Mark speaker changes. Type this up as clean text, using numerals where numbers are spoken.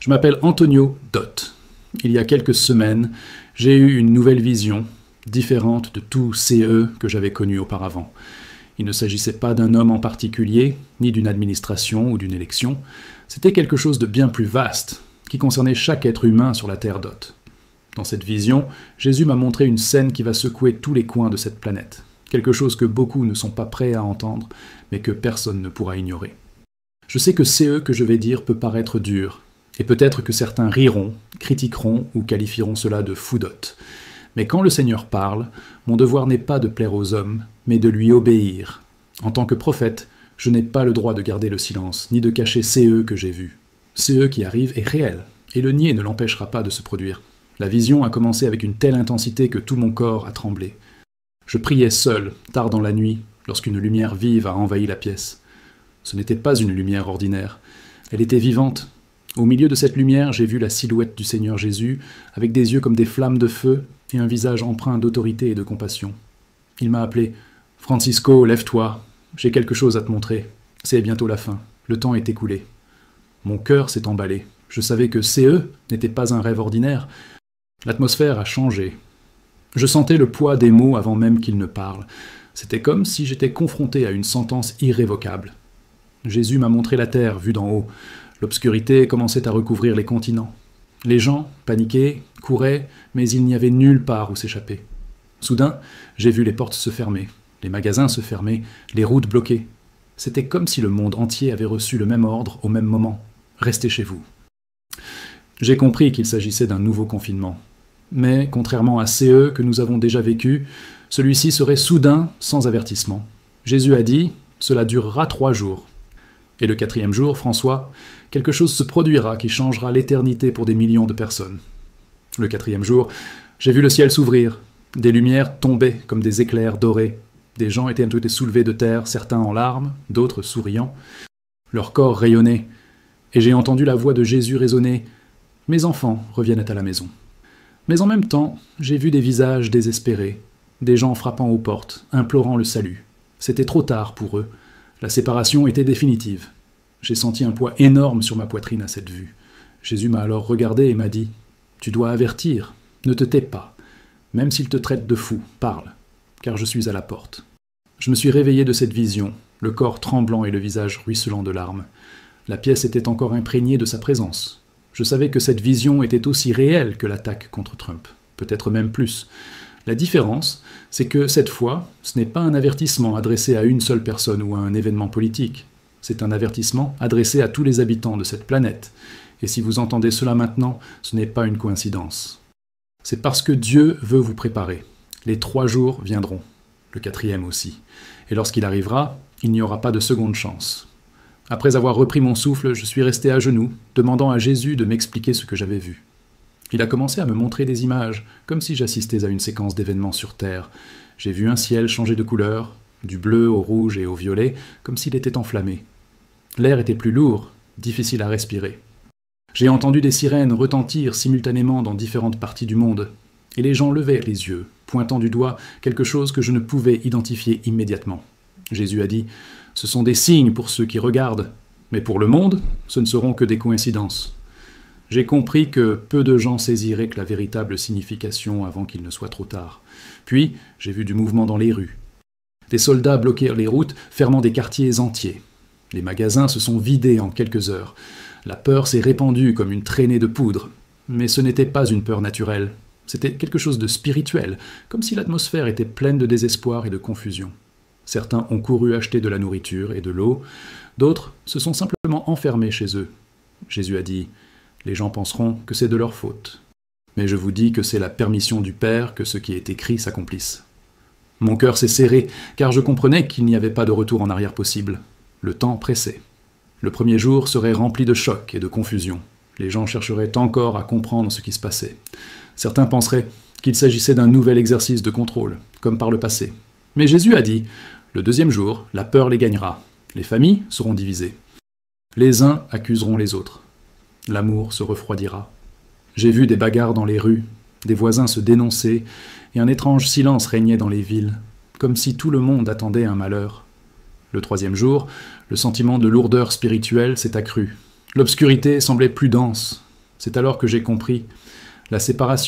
Speaker 1: Je m'appelle Antonio Dot. Il y a quelques semaines, j'ai eu une nouvelle vision, différente de tout CE que j'avais connu auparavant. Il ne s'agissait pas d'un homme en particulier, ni d'une administration ou d'une élection. C'était quelque chose de bien plus vaste, qui concernait chaque être humain sur la Terre Dot. Dans cette vision, Jésus m'a montré une scène qui va secouer tous les coins de cette planète. Quelque chose que beaucoup ne sont pas prêts à entendre, mais que personne ne pourra ignorer. Je sais que CE que je vais dire peut paraître dur, et peut-être que certains riront, critiqueront ou qualifieront cela de foudotte. Mais quand le Seigneur parle, mon devoir n'est pas de plaire aux hommes, mais de lui obéir. En tant que prophète, je n'ai pas le droit de garder le silence, ni de cacher CE que j'ai vu. CE qui arrive est réel, et le nier ne l'empêchera pas de se produire. La vision a commencé avec une telle intensité que tout mon corps a tremblé. Je priais seul, tard dans la nuit, lorsqu'une lumière vive a envahi la pièce. Ce n'était pas une lumière ordinaire. Elle était vivante. Au milieu de cette lumière, j'ai vu la silhouette du Seigneur Jésus, avec des yeux comme des flammes de feu et un visage empreint d'autorité et de compassion. Il m'a appelé « Francisco, lève-toi, j'ai quelque chose à te montrer. C'est bientôt la fin. Le temps est écoulé. » Mon cœur s'est emballé. Je savais que CE n'était pas un rêve ordinaire. L'atmosphère a changé. Je sentais le poids des mots avant même qu'ils ne parlent. C'était comme si j'étais confronté à une sentence irrévocable. Jésus m'a montré la terre vue d'en haut. L'obscurité commençait à recouvrir les continents. Les gens, paniqués, couraient, mais il n'y avait nulle part où s'échapper. Soudain, j'ai vu les portes se fermer, les magasins se fermer, les routes bloquées. C'était comme si le monde entier avait reçu le même ordre au même moment. Restez chez vous. J'ai compris qu'il s'agissait d'un nouveau confinement. Mais, contrairement à CE que nous avons déjà vécu, celui-ci serait soudain, sans avertissement. Jésus a dit « Cela durera 3 jours ». Et le 4e jour, François, quelque chose se produira qui changera l'éternité pour des millions de personnes. Le 4e jour, j'ai vu le ciel s'ouvrir. Des lumières tombaient comme des éclairs dorés. Des gens étaient soulevés de terre, certains en larmes, d'autres souriant. Leur corps rayonnait. Et j'ai entendu la voix de Jésus résonner « Mes enfants reviennent à la maison ». Mais en même temps, j'ai vu des visages désespérés, des gens frappant aux portes, implorant le salut. C'était trop tard pour eux. La séparation était définitive. J'ai senti un poids énorme sur ma poitrine à cette vue. Jésus m'a alors regardé et m'a dit « Tu dois avertir, ne te tais pas. Même s'ils te traitent de fou, parle, car je suis à la porte. » Je me suis réveillé de cette vision, le corps tremblant et le visage ruisselant de larmes. La pièce était encore imprégnée de sa présence. Je savais que cette vision était aussi réelle que l'attaque contre Trump, peut-être même plus. La différence, c'est que cette fois, ce n'est pas un avertissement adressé à une seule personne ou à un événement politique. C'est un avertissement adressé à tous les habitants de cette planète. Et si vous entendez cela maintenant, ce n'est pas une coïncidence. C'est parce que Dieu veut vous préparer. Les 3 jours viendront, le 4e aussi. Et lorsqu'il arrivera, il n'y aura pas de seconde chance. Après avoir repris mon souffle, je suis resté à genoux, demandant à Jésus de m'expliquer ce que j'avais vu. Il a commencé à me montrer des images, comme si j'assistais à une séquence d'événements sur Terre. J'ai vu un ciel changer de couleur, du bleu au rouge et au violet, comme s'il était enflammé. L'air était plus lourd, difficile à respirer. J'ai entendu des sirènes retentir simultanément dans différentes parties du monde, et les gens levaient les yeux, pointant du doigt quelque chose que je ne pouvais identifier immédiatement. Jésus a dit « Ce sont des signes pour ceux qui regardent, mais pour le monde, ce ne seront que des coïncidences. » J'ai compris que peu de gens saisiraient la véritable signification avant qu'il ne soit trop tard. Puis, j'ai vu du mouvement dans les rues. Des soldats bloquèrent les routes, fermant des quartiers entiers. Les magasins se sont vidés en quelques heures. La peur s'est répandue comme une traînée de poudre. Mais ce n'était pas une peur naturelle. C'était quelque chose de spirituel, comme si l'atmosphère était pleine de désespoir et de confusion. Certains ont couru acheter de la nourriture et de l'eau, d'autres se sont simplement enfermés chez eux. Jésus a dit « Les gens penseront que c'est de leur faute. Mais je vous dis que c'est la permission du Père que ce qui est écrit s'accomplisse. » Mon cœur s'est serré, car je comprenais qu'il n'y avait pas de retour en arrière possible. Le temps pressait. Le 1er jour serait rempli de choc et de confusion. Les gens chercheraient encore à comprendre ce qui se passait. Certains penseraient qu'il s'agissait d'un nouvel exercice de contrôle, comme par le passé. Mais Jésus a dit « Le 2e jour, la peur les gagnera. Les familles seront divisées. Les uns accuseront les autres. L'amour se refroidira. J'ai vu des bagarres dans les rues, des voisins se dénoncer, et un étrange silence régnait dans les villes, comme si tout le monde attendait un malheur. Le 3e jour, le sentiment de lourdeur spirituelle s'est accru. L'obscurité semblait plus dense. C'est alors que j'ai compris. La séparation